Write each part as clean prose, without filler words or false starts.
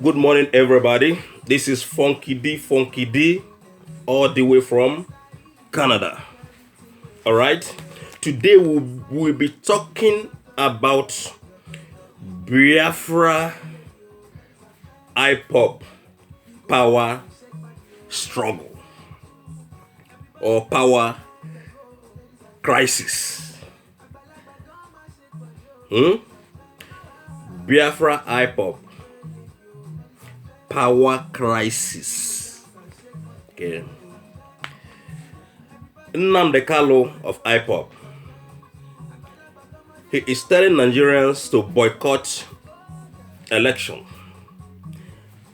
Good morning, everybody. This is Funky D, all the way from Canada. All right. Today we'll be talking about Biafra IPOB power struggle or power crisis. Biafra IPOB power crisis. Okay. Nnamdi of IPOB. He is telling Nigerians to boycott election,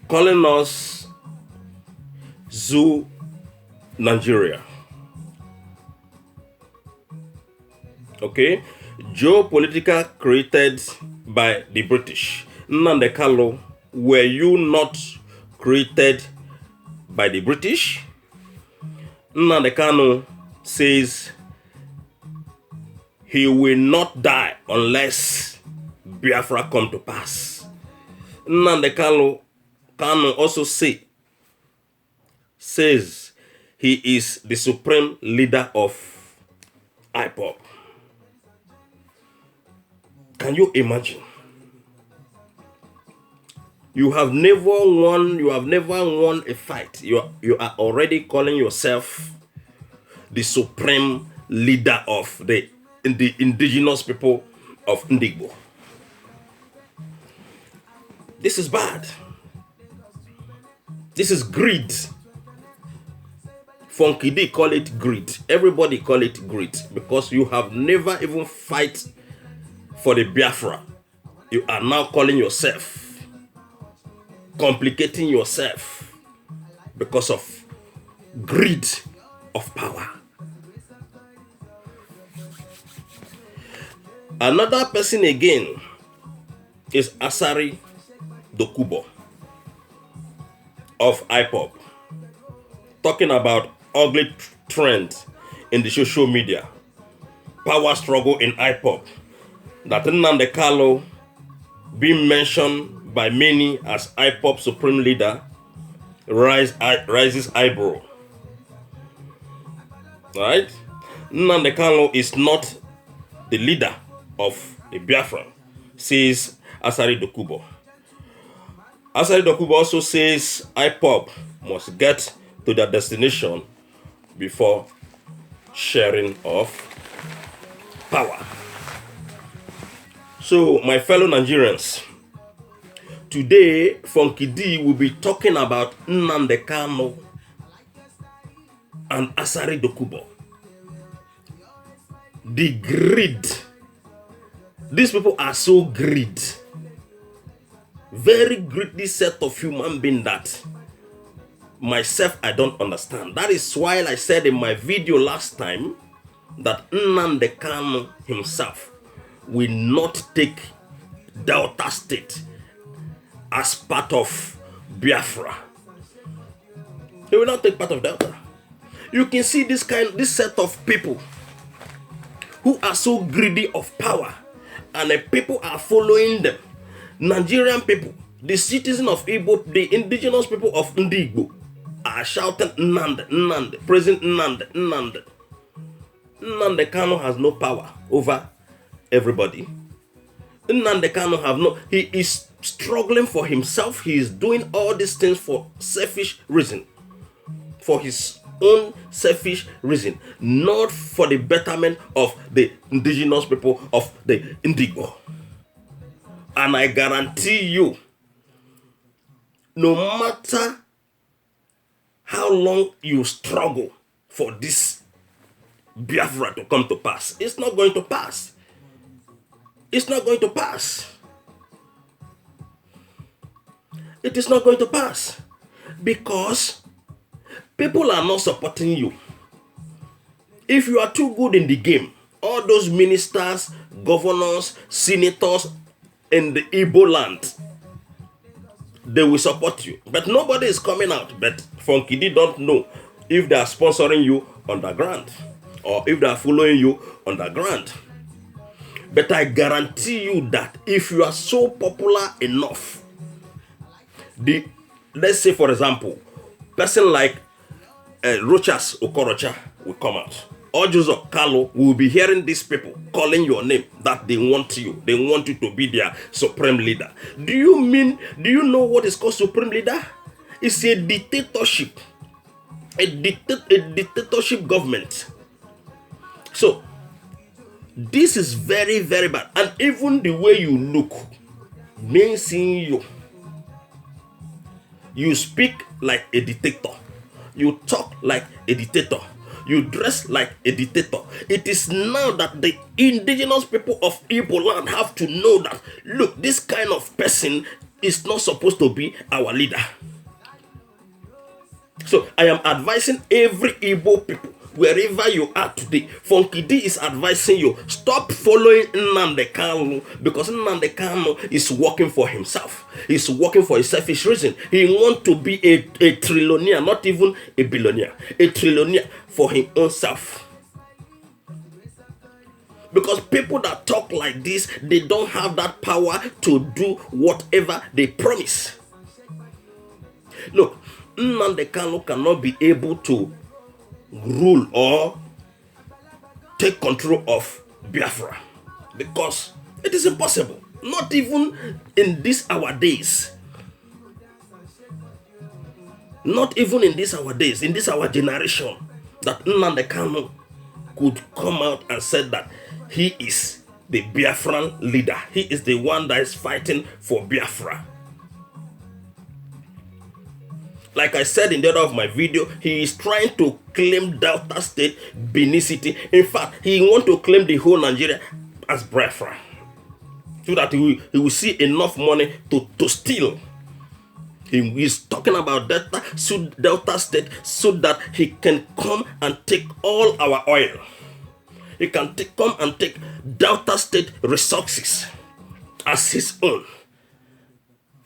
calling us Zoo Nigeria. Okay, geopolitical created by the British. Nnamdi, were you not created by the British? Nnamdi says he will not die unless Biafra come to pass. Nnamdi Kanu also says he is the supreme leader of IPOB. Can you imagine? You have never won a fight. You are already calling yourself the supreme leader of the indigenous people of Ndigbo. This is bad. This is greed. Funky D call it greed. Everybody call it greed because you have never even fight for the Biafra. You are now calling yourself, complicating yourself because of greed of power. Another person again is Asari Dokubo of IPOB, talking about ugly trends in the social media, power struggle in IPOB, that Nnamdi being mentioned by many as IPOB supreme leader raises eyebrow. Right? Nnamdi is not the leader of the Biafran, says Asari Dokubo. Asari Dokubo also says IPOB must get to their destination before sharing of power. So, my fellow Nigerians, today Funky D will be talking about Nnamdi Kanu and Asari Dokubo. The greed. These people are so greedy. Very greedy set of human beings that myself I don't understand. That is why I said in my video last time that Nnamdi Kanu himself will not take Delta State as part of Biafra. He will not take part of Delta. You can see this set of people who are so greedy of power, and the people are following them. Nigerian people, the citizens of Igbo, the indigenous people of Ndigbo are shouting Nnamdi, Nnamdi, praising Nnamdi, Nnamdi. Nnamdi Kanu has no power over everybody. Nnamdi Kanu he is struggling for himself. He is doing all these things for selfish reason, for his own selfish reason, not for the betterment of the indigenous people of the Indigo. And I guarantee you, no matter how long you struggle for this Biafra to come to pass, it's not going to pass. It's not going to pass. It is not going to pass because people are not supporting you. If you are too good in the game, all those ministers, governors, senators in the Igbo land, they will support you. But nobody is coming out. But Funky D don't know if they are sponsoring you underground or if they are following you underground. But I guarantee you that if you are so popular enough, let's say for example, person like Rochas Okorocha will come out. Ojuzo Kalu will be hearing these people calling your name, that they want you. They want you to be their supreme leader. Do you know what is called supreme leader? It's a dictatorship. A dictatorship government. So, this is very, very bad. And even the way you look, me seeing you speak like a dictator. You talk like a dictator. You dress like a dictator. It is now that the indigenous people of Igbo land have to know that, look, this kind of person is not supposed to be our leader. So I am advising every Igbo people, wherever you are today, Funky D is advising you, stop following Nnamdi Kanu, because Nnamdi Kanu is working for himself. He's working for a selfish reason. He wants to be a trillionaire, not even a billionaire, a trillionaire for his own self. Because people that talk like this, they don't have that power to do whatever they promise. Look, Nnamdi Kanu cannot be able to rule or take control of Biafra because it is impossible. Not even in this our days. Not even in this our days, in this our generation, that Nnamdi Kanu could come out and say that he is the Biafran leader. He is the one that is fighting for Biafra. Like I said in the other of my video, he is trying to claim Delta State, Benin City. In fact, he wants to claim the whole Nigeria as Biafra, so that he will see enough money to steal. He is talking about Delta State so that he can come and take all our oil. He can come and take Delta State resources as his own.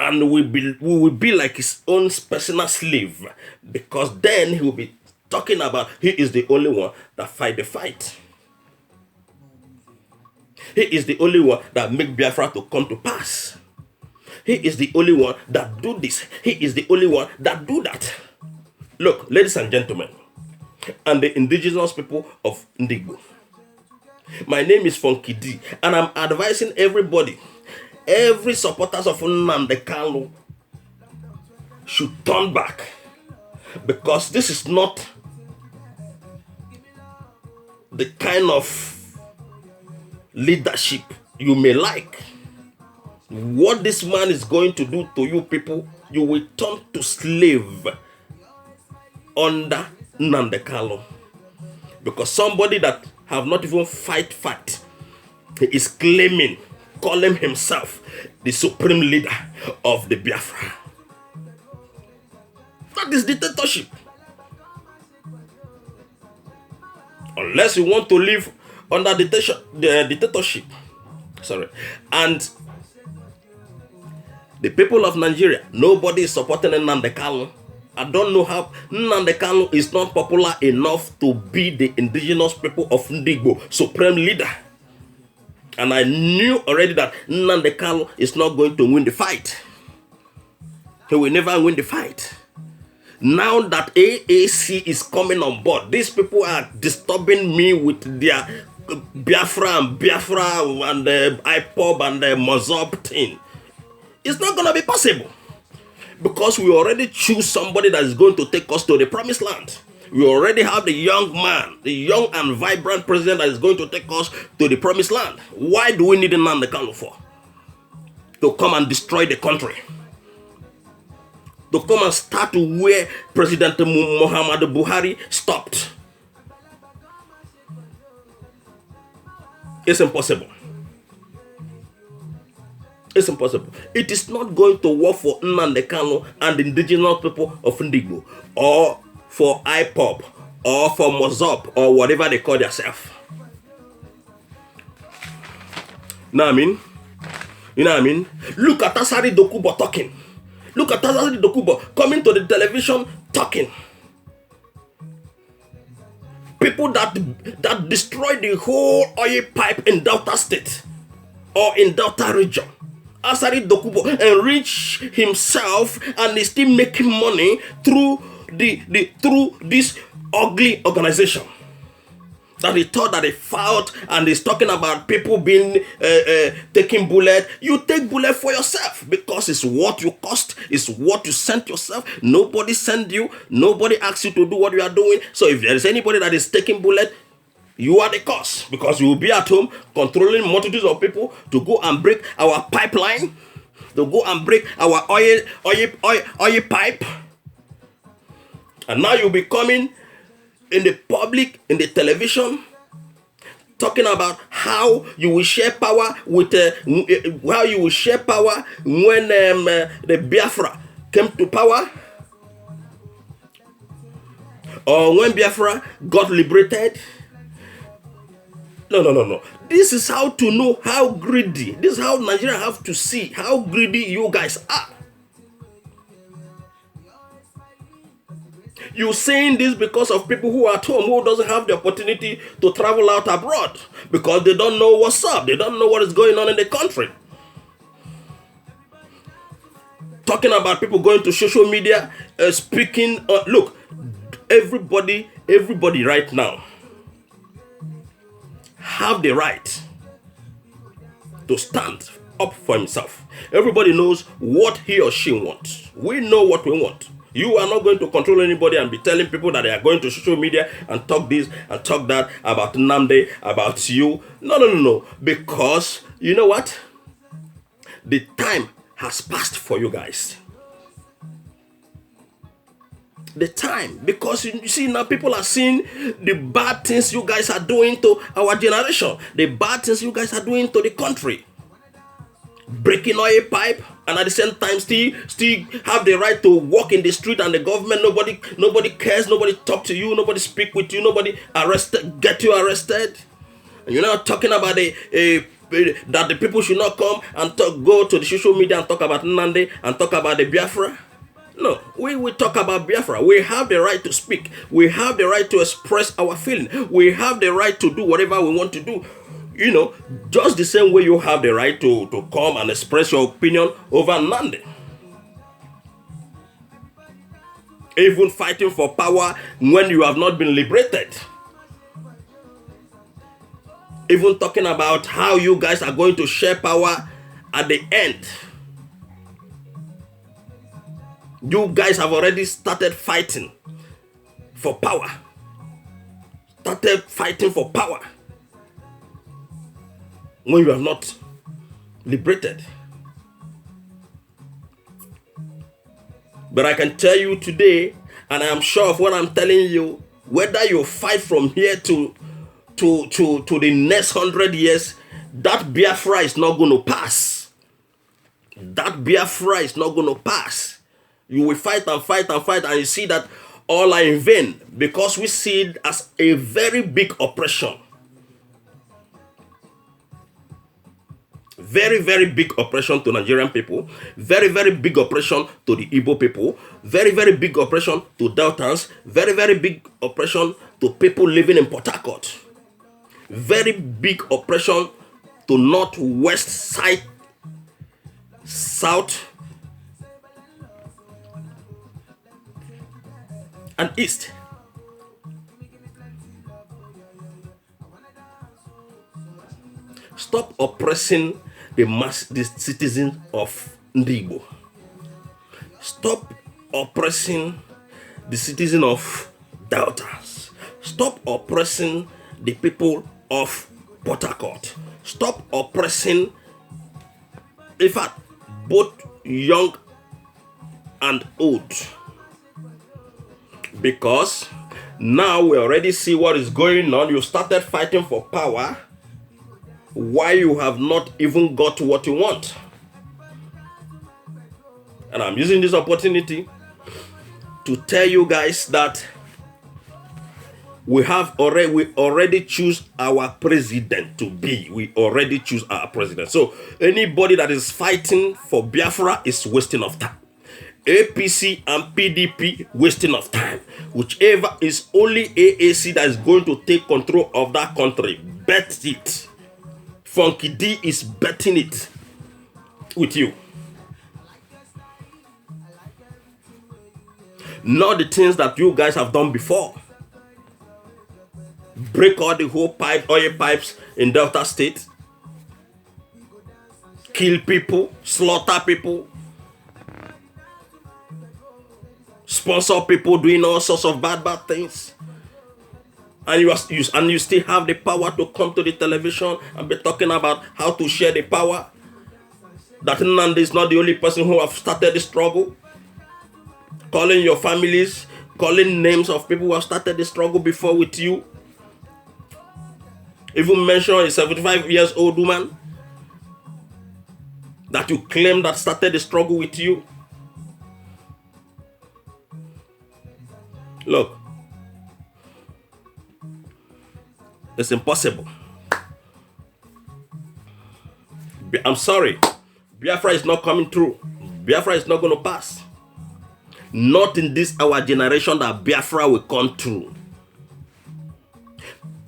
And we will be like his own personal slave, because then he will be talking about he is the only one that fight the fight. He is the only one that make Biafra to come to pass. He is the only one that do this. He is the only one that do that. Look, ladies and gentlemen, and the indigenous people of Ndigo, my name is Funky D, and I'm advising everybody, every supporters of Nnamdi Kanu should turn back, because this is not the kind of leadership you may like. What this man is going to do to you people, you will turn to slave under Nnamdi Kanu, because somebody that have not even fight, he is calling himself the supreme leader of the Biafra. That is dictatorship. Unless you want to live under dictatorship. And the people of Nigeria, nobody is supporting Nnamdi Kanu. I don't know how Nnamdi Kanu is not popular enough to be the indigenous people of Ndigo supreme leader. And I knew already that Nnamdi Kanu is not going to win the fight. He will never win the fight. Now that AAC is coming on board, these people are disturbing me with their Biafra and the IPOB and the Mozob thing. It's not going to be possible. Because we already choose somebody that is going to take us to the promised land. We already have the young man, the young and vibrant president that is going to take us to the promised land. Why do we need Nnamdi Kanu for? To come and destroy the country. To come and start where President Muhammadu Buhari stopped. It's impossible. It's impossible. It is not going to work for Nnamdi Kanu and the indigenous people of Ndigbo, or for IPOB, or for Mozop, or whatever they call themselves. You know what I mean? You know what I mean? Look at Asari Dokubo talking. Look at Asari Dokubo coming to the television talking. People that destroyed the whole oil pipe in Delta State or in Delta region. Asari Dokubo enriched himself and is still making money through through this ugly organization that he thought that he fought, and is talking about people being taking bullet. You take bullet for yourself because it's what you cost, it's what you sent yourself. Nobody sent you, nobody asked you to do what you are doing. So if there is anybody that is taking bullet, you are the cause, because you will be at home controlling multitudes of people to go and break our pipeline, to go and break our oil pipe. And now you'll be coming in the public, in the television, talking about how you will share power with how you will share power when the Biafra came to power, or when Biafra got liberated. No. This is how to know how greedy. This is how Nigeria have to see how greedy you guys are. You're saying this because of people who are at home, who doesn't have the opportunity to travel out abroad, because they don't know what's up. They don't know what is going on in the country. Talking about people going to social media, speaking. Look, everybody right now have the right to stand up for himself. Everybody knows what he or she wants. We know what we want. You are not going to control anybody and be telling people that they are going to social media and talk this and talk that about Nnamdi, about you. No. Because you know what? The time has passed for you guys. The time, because you see now people are seeing the bad things you guys are doing to our generation, the bad things you guys are doing to the country. Breaking oil pipe, and at the same time still have the right to walk in the street, and the government, nobody cares, nobody talk to you, nobody speak with you, nobody get you arrested. And you're not talking about that the people should not come and go to the social media and talk about Nnamdi and talk about the Biafra. No, we talk about Biafra. We have the right to speak. We have the right to express our feeling. We have the right to do whatever we want to do. You know, just the same way you have the right to come and express your opinion over Nnamdi. Even fighting for power when you have not been liberated. Even talking about how you guys are going to share power at the end. You guys have already started fighting for power. Started fighting for power when you are not liberated. But I can tell you today, and I am sure of what I'm telling you, whether you fight from here to the next 100 years, that Biafra is not going to pass. That Biafra is not going to pass. You will fight and fight and fight, and you see that all are in vain, because we see it as a very big oppression. Very, very big oppression to Nigerian people. Very, very big oppression to the Igbo people. Very, very big oppression to Deltans. Very, very big oppression to people living in Port Harcourt. Very big oppression to North, West, Side, South, and East. Stop oppressing the citizens of Ndibo. Stop oppressing the citizen of Deltas. Stop oppressing the people of Port Harcourt. Stop oppressing, in fact, both young and old. Because now we already see what is going on. You started fighting for power while you have not even got what you want. And I'm using this opportunity to tell you guys that we already choose our president to be. We already choose our president. So anybody that is fighting for Biafra is wasting of time. APC and PDP wasting of time. Whichever is only AAC that is going to take control of that country. Bet it. Funky D is betting it with you. Not the things that you guys have done before. Break all the whole oil pipes in Delta State. Kill people, slaughter people. Sponsor people doing all sorts of bad things. And you still have the power to come to the television and be talking about how to share the power. That Nnamdi is not the only person who have started the struggle. Calling your families, calling names of people who have started the struggle before with you. Even mention a 75 years old woman that you claim that started the struggle with you. Look, it's impossible. I'm sorry. Biafra is not coming through. Biafra is not going to pass. Not in this our generation that Biafra will come through.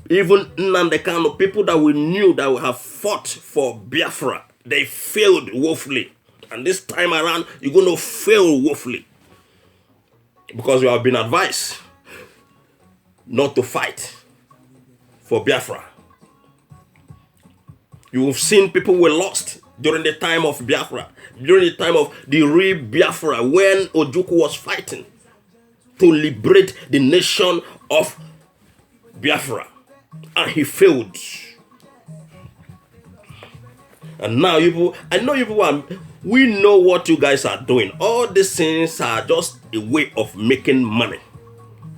Even Nnamdi Kanu, people that we knew that we have fought for Biafra, they failed woefully. And this time around, you're going to fail woefully. Because you have been advised not to fight for Biafra. You have seen people were lost during the time of Biafra, during the time of the real Biafra, when Ojukwu was fighting to liberate the nation of Biafra. And he failed. And now we know what you guys are doing. All these things are just a way of making money.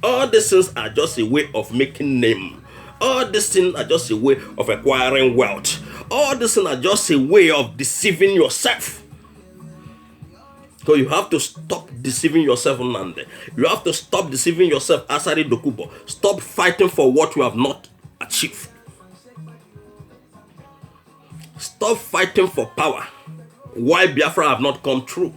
All these things are just a way of making name. All these things are just a way of acquiring wealth. All these things are just a way of deceiving yourself. So you have to stop deceiving yourself, Nnamdi. You have to stop deceiving yourself, Asari Dokubo. Stop fighting for what you have not achieved. Stop fighting for power. Why Biafra have not come true?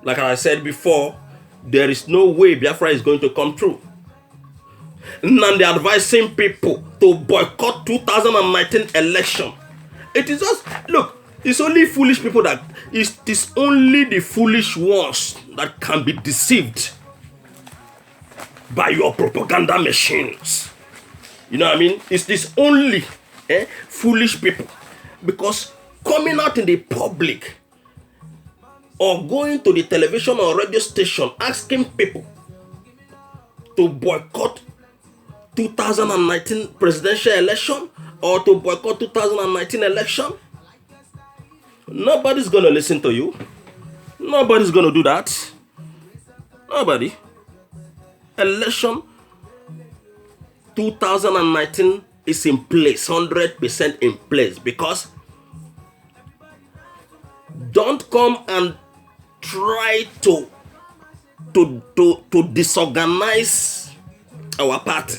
Like I said before, there is no way Biafra is going to come true. Nnamdi advising people to boycott 2019 election. It is just, look, it's only foolish people it is only the foolish ones that can be deceived by your propaganda machines. You know what I mean? It's this only foolish people. Because coming out in the public or going to the television or radio station asking people to boycott 2019 presidential election or to boycott 2019 election, nobody's going to listen to you. Nobody's going to do that. Nobody. Election 2019 is in place, 100% in place, because don't come and try to disorganize our party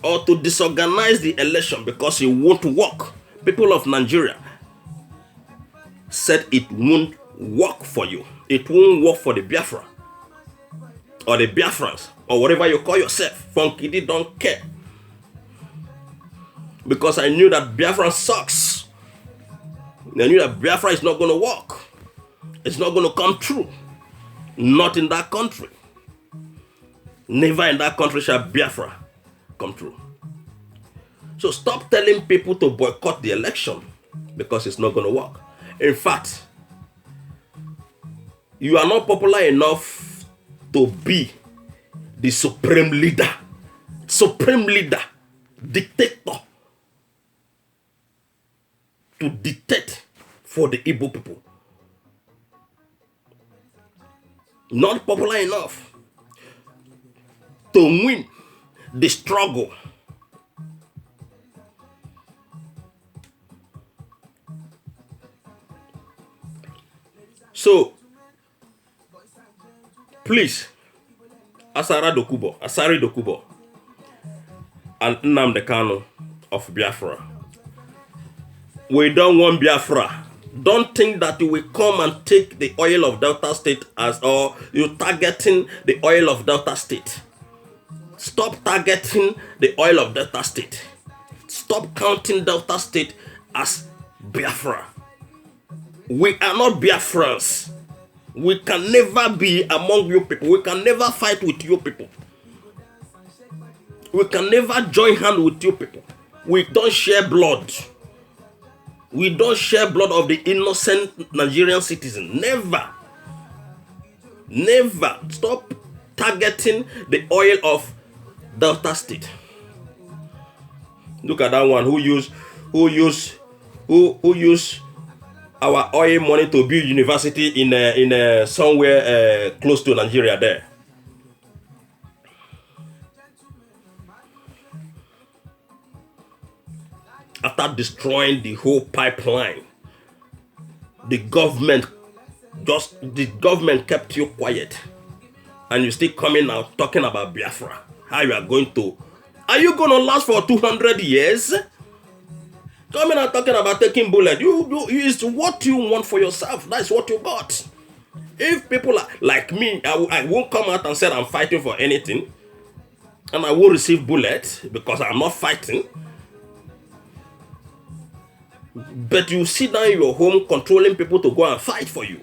or to disorganize the election because it won't work. People of Nigeria said it won't work for you. It won't work for the Biafra or the Biafrans or whatever you call yourself. Funky D don't care. Because I knew that Biafra sucks. I knew that Biafra is not going to work. It's not going to come true. Not in that country. Never in that country shall Biafra come true. So stop telling people to boycott the election. because it's not going to work. In fact, you are not popular enough to be the supreme leader, dictator, to dictate for the Igbo people. Not popular enough to win the struggle. So, please, Asari Dokubo, and Nnamdi Kanu of Biafra, we don't want Biafra. Don't think that you will come and take the oil of Delta State or you're targeting the oil of Delta State. Stop targeting the oil of Delta State. Stop counting Delta State as Biafra. We are not Biafrans. We can never be among you people. We can never fight with you people. We can never join hands with you people. We don't share blood. We don't share blood of the innocent Nigerian citizen. Never. Never. Stop targeting the oil of Delta State. Look at that one who use our oil money to build university in somewhere close to Nigeria there. After destroying the whole pipeline, the government kept you quiet, and you still coming out talking about Biafra. How you are going to last for 200 years? Coming out talking about taking bullet. You is what you want for yourself. That's what you got. If people are like me, I won't come out and say I'm fighting for anything, and I will receive bullets because I'm not fighting. But you sit down in your home controlling people to go and fight for you.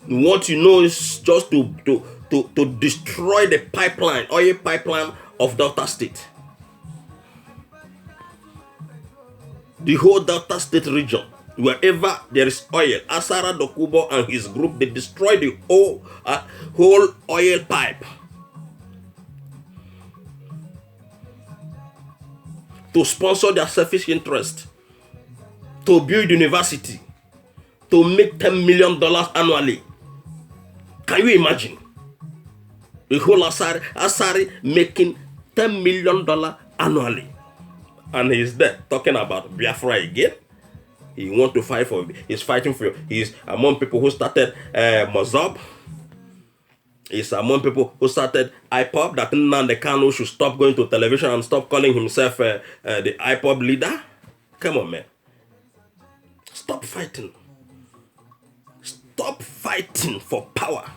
What you know is just to destroy the pipeline, oil pipeline of Delta State. The whole Delta State region, wherever there is oil, Asari Dokubo and his group, they destroy the whole oil pipe. To sponsor their selfish interest, to build university, to make $10 million annually. Can you imagine? The whole Asari making $10 million annually. And he's there talking about Biafra again. He wants to fight for, he's fighting for, he's among people who started Mozob. He's among people who started IPOB, that Nnamdi Kanu should stop going to television and stop calling himself the IPOB leader. Come on, man. Stop fighting. Stop fighting for power.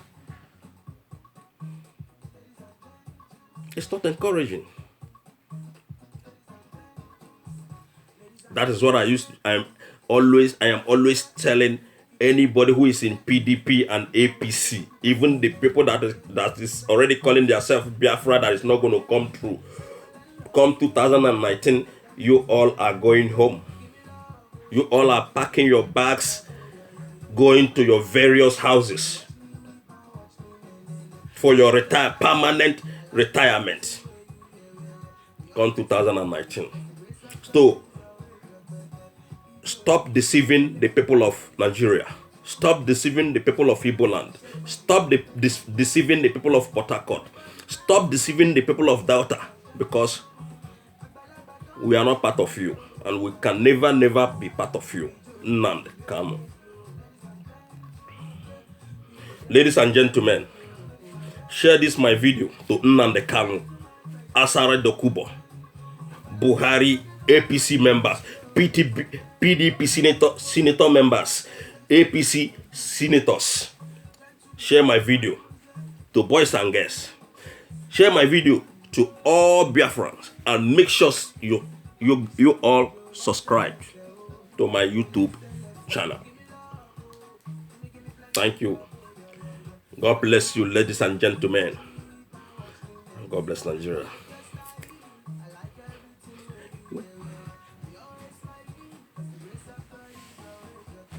It's not encouraging. That is what I am always telling anybody who is in PDP and APC, even the people that is already calling themselves Biafra, that is not going to come through. Come 2019, you all are going home. You all are packing your bags, going to your various houses for your permanent retirement. Come 2019. So, stop deceiving the people of Nigeria. Stop deceiving the people of Igbo land. Stop deceiving the people of Port Harcourt. Stop deceiving the people of Delta, because we are not part of you, and we can never be part of you. Nnamdi Kanu. Ladies and gentlemen, share this my video to Nnamdi Kanu, Asari Dokubo, Buhari, APC members, PDP senator members, APC senators. Share my video to boys and girls. Share my video to all Biafrans, and make sure you all subscribe to my YouTube channel. Thank you. God bless you, ladies and gentlemen. God bless Nigeria.